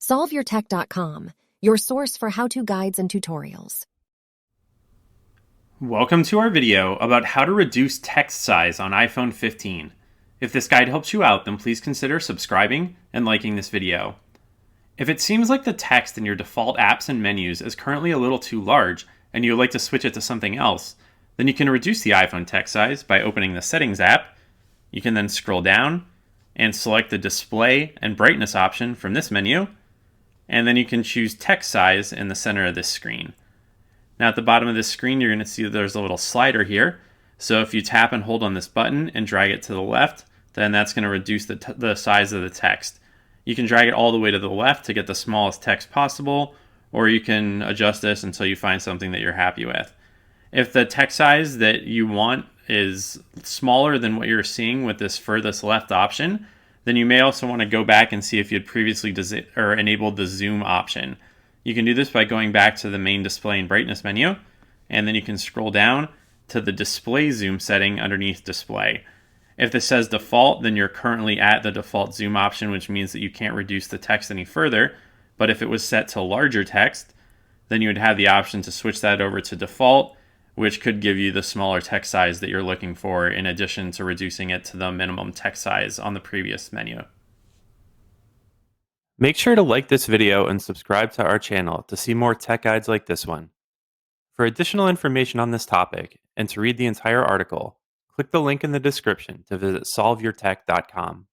SolveYourTech.com, your source for how-to guides and tutorials. Welcome to our video about how to reduce text size on iPhone 15. If this guide helps you out, then please consider subscribing and liking this video. If it seems like the text in your default apps and menus is currently a little too large and you would like to switch it to something else, then you can reduce the iPhone text size by opening the Settings app. You can then scroll down and select the Display and Brightness option from this menu, and then you can choose text size in the center of this screen. Now at the bottom of this screen, you're going to see that there's a little slider here. So if you tap and hold on this button and drag it to the left, then that's going to reduce the size of the text. You can drag it all the way to the left to get the smallest text possible, or you can adjust this until you find something that you're happy with. If the text size that you want is smaller than what you're seeing with this furthest left option, then you may also want to go back and see if you had previously enabled the zoom option. You can do this by going back to the main display and brightness menu, and then you can scroll down to the display zoom setting underneath display. If this says default, then you're currently at the default zoom option, which means that you can't reduce the text any further. But if it was set to larger text, then you would have the option to switch that over to default, which could give you the smaller text size that you're looking for, in addition to reducing it to the minimum text size on the previous menu. Make sure to like this video and subscribe to our channel to see more tech guides like this one. For additional information on this topic and to read the entire article, click the link in the description to visit solveyourtech.com.